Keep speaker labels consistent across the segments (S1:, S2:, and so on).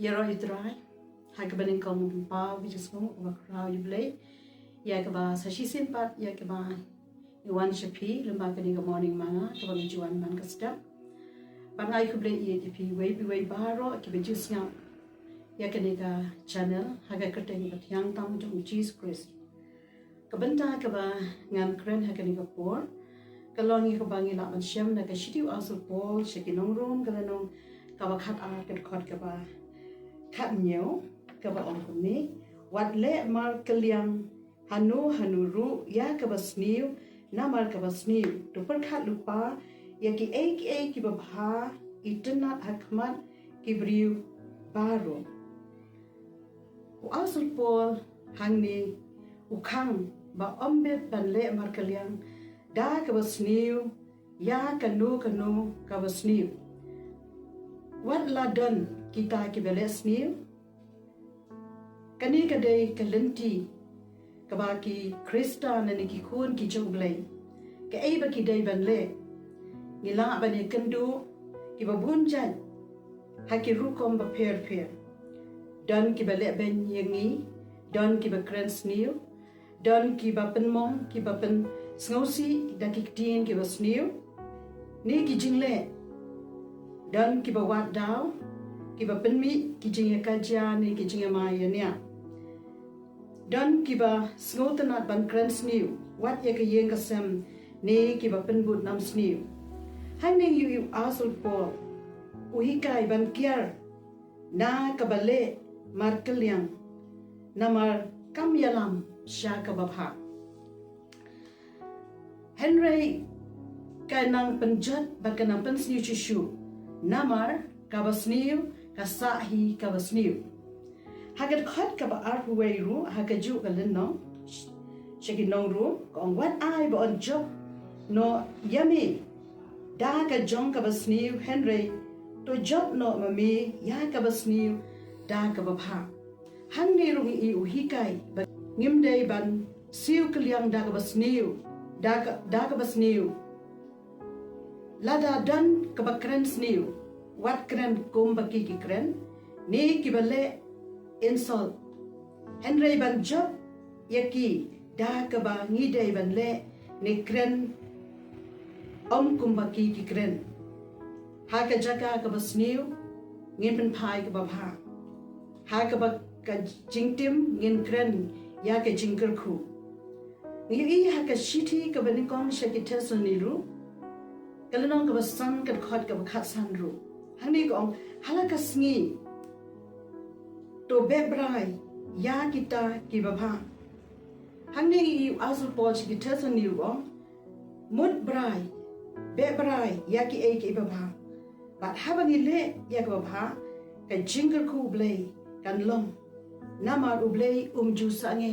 S1: Yero idrai, hagabaning kong pa wijismo wakrao yuble, yagaba sashi simpat yagaba iwan shapi lembaga ni morning mana kabang juan man kasda. Bangai kuble EATP way baro kibejus nya yakaniga channel haga kerteng batyang tam jong Jesus Christ. Kabenta kaba ngan kren hakaniga por kalongi kabangi la man syam na kashitiu asul pol shakinong rom kalanong kawakat a kedkot kaba kat nyo kaba ongkuni wat le mar kylliang hanuru ya kaba sniew na mar kaba sniew to perkat lupa ya ki ki babha itna hakmat kibriu baro asul pol hangni ukang ba ombet ban le mar kylliang da kaba sniew ya kanu kaba sniew wat la don kita kibele sniew kani kadai kalenti kabaki krista na ki kun ki jonglei ke ai ba ki dai ban le ngila ba ni kendu ki ba bunjan haki rukom ba per don ki ba le ben yengi don ki ba kren sniew don ki ba penmong ki ba pen sngosi da ki tin ki ba sniew ni ki jingle don ki ba wat daw ki ba penmi ki jinga kaja ni ki jinga maya nia don ki ba sngotanat ban kren sniew wat ya ka yeng kasem ni ki ba penbut nam sniew haning yu asul po uhikai ban kiar na kabale mar kylliang namar kamyalam sha kababha Henry kanang penjat bakanang pensniw chishu namar kabasniw kasahi kabasniw hagat khat kaba arhuwei ru hagaju galenno shaginong ru kong wat ai ba on job no yami da ka jong kabasniw Henry to job no mami ya kabasniw da kababha hangni ru i uhikai ngimdei ban siu kylliang da kabasniw da kabasniw lada dan kabakren sniew wat kren kumbaki ki kren ni kibale insult Henry ban job yaki da kaba ngidei ban le ni kren kumbaki ki kren haka jaga kaba sniew ngin pen pai kaba bha haka ba ka jingtim ngin kren ya ka jingker khu ngi haka shiti kaba ni kong shakiteso niru kalanong kaba san kat khot kaba khat san ru hani kong halaka sngi to bebrai ya kita kibabha hangni i asul pol shakiteso niru bong mud brai bebrai ya ki e kibabha bat habangi le ya kibabha ka jingle khu blay kan long namar ublay ju sange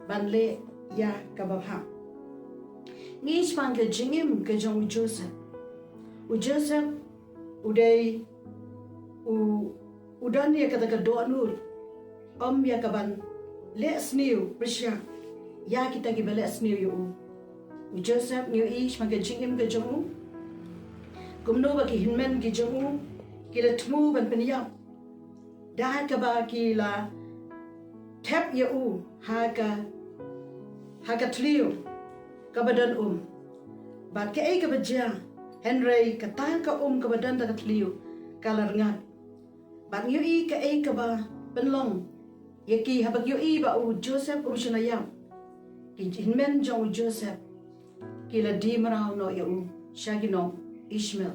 S1: ban le ya kababha ngi spang ke jingim ke jong Joseph uday udan ya kata do nur ya kaban le sniew prisha ya kita ki bale sniew yu Joseph new ish mag jingim ke jong kumno ba ki hinmen ki jong kila tmu ban penyap da ka ba ki la tap ya haka tliu kabadan bat ke ai kabaja Henry kata ka kabadan da tliu kalar ngat bat yu i ka ai kaba penlong yaki habag yu i ba Joseph shinayam ki hinmen jong Joseph kila di marau no yu shagino Ishmael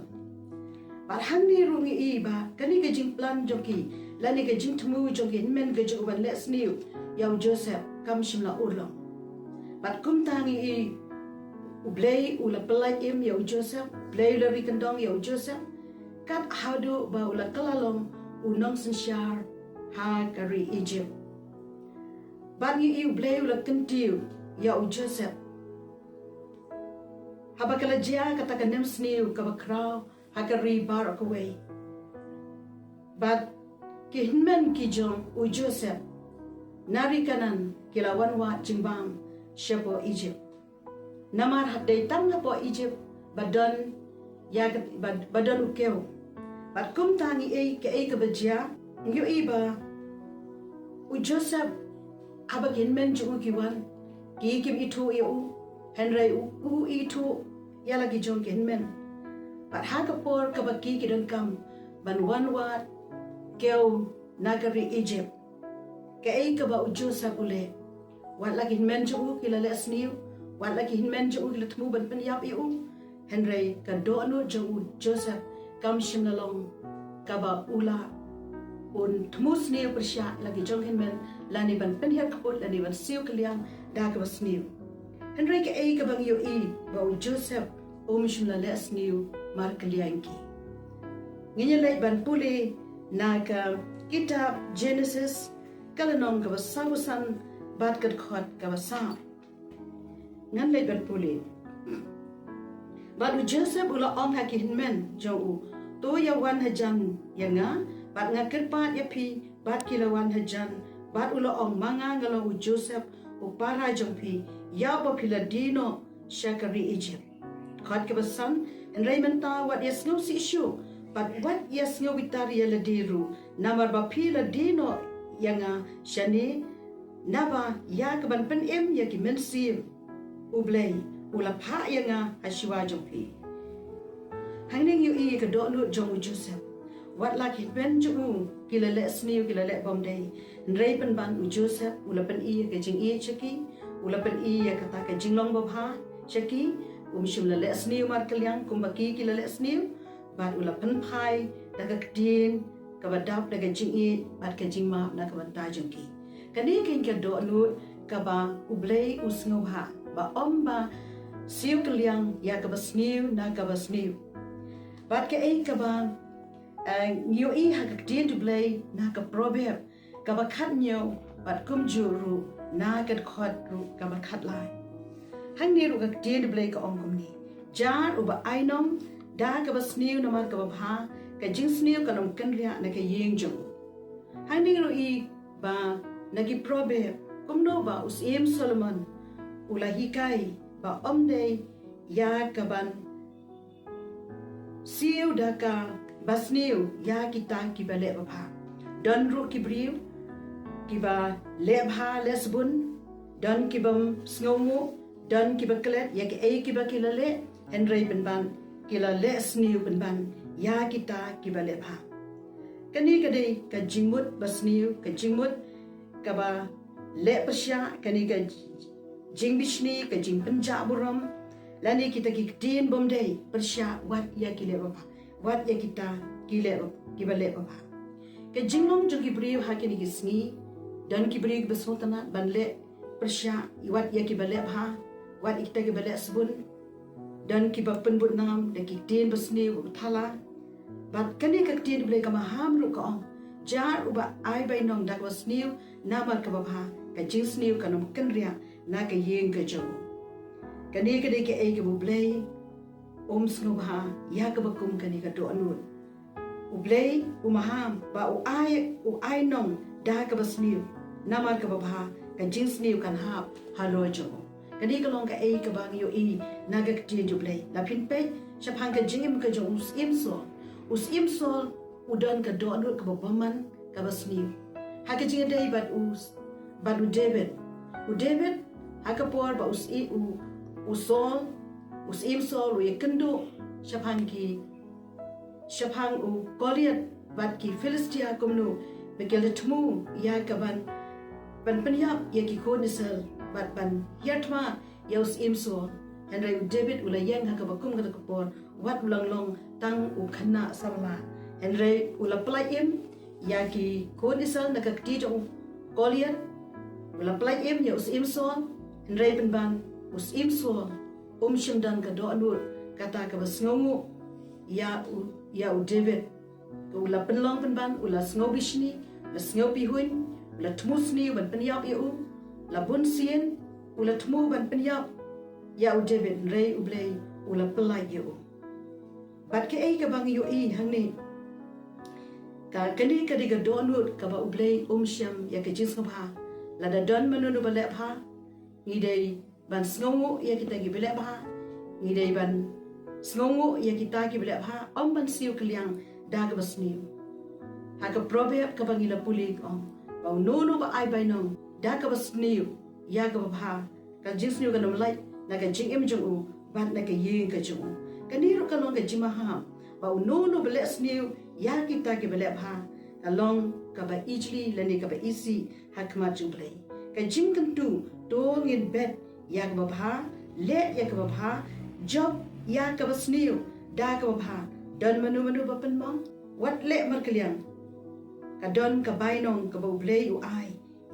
S1: bat hangni rungi i ba kani ka jing plan joki lani ka jing tmu joki hinmen ka jong ban les new yaw Joseph kam shimla urlong bat kum tangi i ublay ula pelai im yaw Joseph blay ula rikendong yaw Joseph kat hadu ba ula kalalong unong sensyar ha kari Egypt bat ngi i ublay ula kentiu yaw Joseph habakala jia kata kanem sniu kabakraw hakari bar away bat ki hinmen ki jong Joseph nari kanan kilawan wa jimbang shepo Egypt namar hadai tang po Egypt badan ukeo bat kum tangi ke bajia Ngiu iba u Joseph abagin men ju kiwan ki kim itu u Henry u itu yala gi jong gen men but hakapor kabaki ki don kam ban one wat keu nagari Egypt ke ai ka ba u Joseph ule wat lagi men ju kila le sniew wat lagi men ju kila tmu ban pen yap u Henry ka do anu ju Joseph kam shim lalong ka ba ula un tmu sniew persya lagi jong hen men lani ban pen her kaput lani ban siu klyang da ka ba sniew Henry ke ai ka bang yu I ba u Joseph shim la le sniew mar klyang ki nginya lai ban puli na ka kitab Genesis kalanong ka ba sabusan bat kat khot ka ba sa ngan lai ban puli badu Joseph ula ong hakin men jo u to ya wan hajan yanga bat ngakir pat ya pi bat kilawan hajan bat ula ong manga ngalo u Joseph u para jong pi ya ba pila dino shakari Egypt khot ka ba san and Raymond ta what yes no si issue but what yes no vitaria la diru namar ba pila dino yanga shani naba ya ka ban pen em ya ki men si u blay ula pha yanga ashiwa jong pi hangning yu I ka do no jong u Joseph wat lak hit ben ju kila le sniew kila le bom day nrei pen ban u Joseph ula pen I ka jing I chaki ula pen I ya kata ka jing long bob ha chaki shim la le sniew mar klyang kumbaki kila le sniew bat ula pen phai daga kdin ka ba dap daga jing I bat ka jing ma na ka ban ta jong ki kani kin ka do nu ka ba u blay u sngo ha ba ba siu klyang ya ka ba sniew na ka ba sniew bat ka ai ka ba ngiu I hakakdin tu blay na ka proverb ka ba khat nyo bat kum ju ru na ka khot ru ka ba khat lai hang ni ru kakdin tu blay ka ong kum ni jar u ba ainom da ka ba sniew na mar ka ba bha ka jing sniew ka nom kan ria na ka yeng jo hang ni ru I ba nagi proverb kum no ba usim Solomon ula hikai ba day ya ka ban siu da ka basniu ya kita ki ba le ba don ru ki briu ki ba le bha lesbun don ki bam sngomu don ki ba klet ya ki ai ki ba ki la le Henry ben ban ki la le sniu ben ban ya kita ki ba le bha kani ka dei ka jingmut basniu ka jingmut ka ba le pasya kani ka jing bishni ka jing panja buram lani kita ki tin bom dei pasya wat ya ki le ba wat ya kita kile kibale ba ke jinglong jo ki brief ha ke ni gisni dan ki brief besotana banle persya wat ya kibale ba wat ikta kibale sabun dan ki bapen but nam de ki tin besni thala bat kani ka tin ble ka maham ru ka ong jar uba ai bai nong dak was new namar ka ba ka jing sniu ka nom kan ria na ka yeng ka jo kani ka de ke ai ka bu ble snu ha ya ka bakum kani ka do anu u blay u maham ba u ai nong da ka basniu namar ka ba ka jing sniu kan ha halo jo kani ka long ka ai ka bang yo I na ga ti ju blay la pin pe chapang ka jing im ka jo us im so u don ka do anu ka ba man ka basniu ha ka jing dai but u David ha ka por ba u Saul us im sol we kendo shapang u Goliath bat ki Philistia kumnu begele tmu ya kaban ban penyap ya ki konisel bat ban yatma ya us im sol Henry David ula yang ha ka bakum ka kapor wat ulang long tang u khana sarla Henry ula plai im ya ki konisel na ka ti jong Goliath ula plai im ya us im sol Henry ban us im sol shim dan ka do anur kata ka basngomu ya u David ka ula penlong penban ula sngo bishni la sngo pihuin ula tmusni ban penyap u la bun sien ula tmu ban penyap ya u David rei u blay ula pelai u bat ke ai ka bang yu I hangni ka kani ka diga do anur ka ba u blay sham ya ka jins ba la da don manunu ba le pha ngi dei ban sngongu ya kita gi bele ba ngi dei ban sngongu ya kita gi bele ba ban siu klyang da ga basniu haka proverb ka bangila pulik ong bau nono ba ai bai nong da ka ba sniew ya ka ba pha ka jing sniew ka nom lai na ka jing em jong u bat na ka yin ka jong u ka ni ro ka long ka jima ha bau nono ba le sniew ya kita ki ba le pha ka long ka ba easily le ni ka ba easy hakma jung play ka jing kan tu to ngin bet ya ka ba pha le ya ka ba pha job ya ka ba sniew da ka ba pha don manu ba pen mong wat le mar klyang ka don ka bai nong ka ba play u ai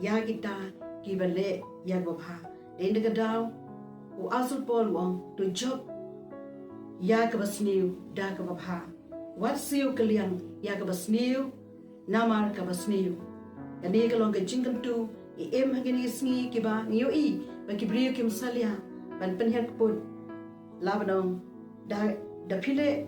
S1: ya kita ki ba le ya ba pha den ka daw u asul pol wong to job ya ka ba sniew da ka ba pha wat siu klyang ya ka ba sniew namar ka ba sniew ka ne ka long ka jingkan tu I em hagin isngi ki ba ngiyo I ba ki brio kim salia ban pen het put labanong da phile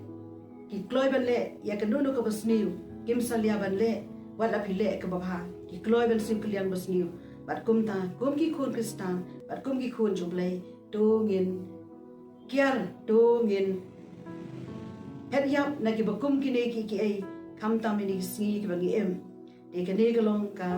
S1: ki kloi ban le ya ka nono ka ba sniew kim salia ban le wat la phile ka ba pha ki kloi ban sim klyang ba sniew bat kum ta kum ki khun kristan bat kum ki khun jublai to ngin kiar to ngin het yap na ki ba kum ki ne ki ai kam ta mi ni sngi ki ba ngi em de ka ne ka long ka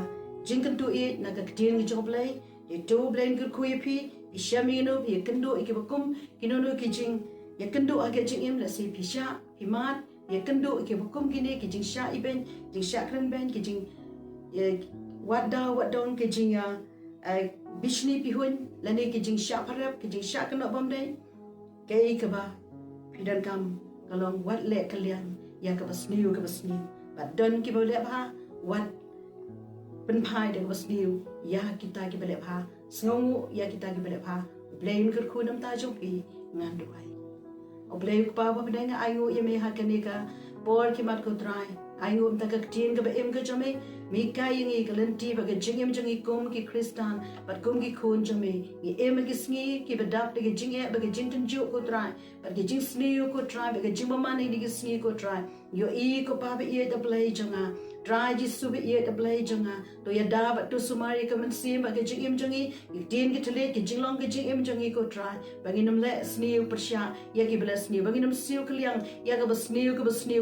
S1: jingkan tu I na ka tin ngi jublai de to blain ku kui pi I shami no bi kendo I ki ba kum ki no ki jing ya kendo age jing em la se pi sha pi mat ya kendo ki ba kum ki ne ki jing sha I ben jing sha kran ben ki jing wat down ki jing ya bishni pi hun la ne ki jing sha parap ki jing sha kana bom dai ke I ka ba pidan kam kalong wat le kalian ya ka ba sniew but don ki ba le ba wat pen pai de was new ya kita ki bele pha sngongu ya kita ki bele pha blain kur khunam ta jo pi ngan duai o blain pa ba bdeng ayu ye me ha kane ka por ki mat ko trai ayu ta ka tin ka ba em ka jame mi ka yingi ka lenti ba ka jingem jangi kom ki kristan bat kom ki khun jame ni em ki sngi ki ba dak de jinge ba ka jinten jo ko trai ba ki jing sngi ko trai ba ka jing ma ni ki sngi ko trai yo I ko pa ba ye da blai janga try ji subi ye da blai janga to ya da ba to sumari ka man sim ba ke jing im jangi I tin ki tele ki jing long ki jing im jangi ko try ba ngi nam le sniu persha ya ki bla sniu ba ngi nam siu klyang ya ka ba sniu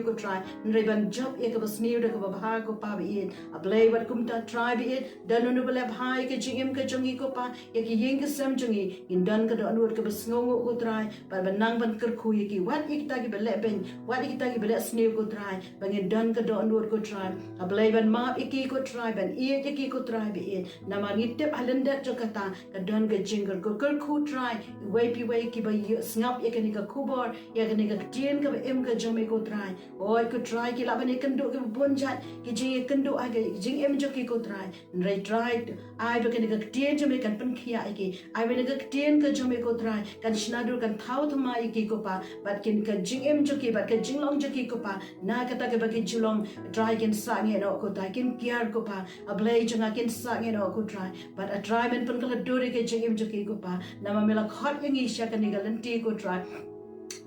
S1: ko try nre ban job ya ka ba sniu da ka ba ha ko pa ba ye a blai wat kum ta try bi ye dan no bla hai ke jing im ka jangi ko pa ya ki yeng ka sam jangi in dan ka do anur ka ba sngongo ko try ba ban nang ban kar khu ye ki wat ik ta ki ba le ben wat ik ta ki ba le sniu ko try ba ngi dan ka do anur ko try a blai ban ma iki ko try ban I iki ko try bi it na ma ngi tep halenda jokata ka don ga jingle ko kar khu try wai pi wai ki ba snap ye ka ni ka khubor ye ka ni ka tien ka em ka jome ko try oi ko try ki la ban ni kan do ka bon jat ki jing kan do aga jing em jo ki ko try nrai try ai ba ka ni ka tien jome kan pan khia ai ki ai ba ni ka tien ka jome ko try kan shnadur kan thau thama ai ki ko pa bat kin ka jing em jo ki bat ka jing long jo ki ko pa na ka ta ka ba ki julong try kin sa nge no ko ta kin kiar ko pa a blai janga kin sa nge no ko try but a try men pan kala dore ke jing em jo ki ko pa na ma mela khot yang I sha ka ni ga lenti ko try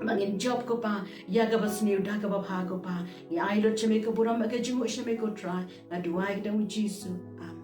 S1: mangin job ko pa ya ga bas new da ga ba pha ko pa ya ai lo cheme ko buram ka jingu sheme ko try na duai da mu jisu amen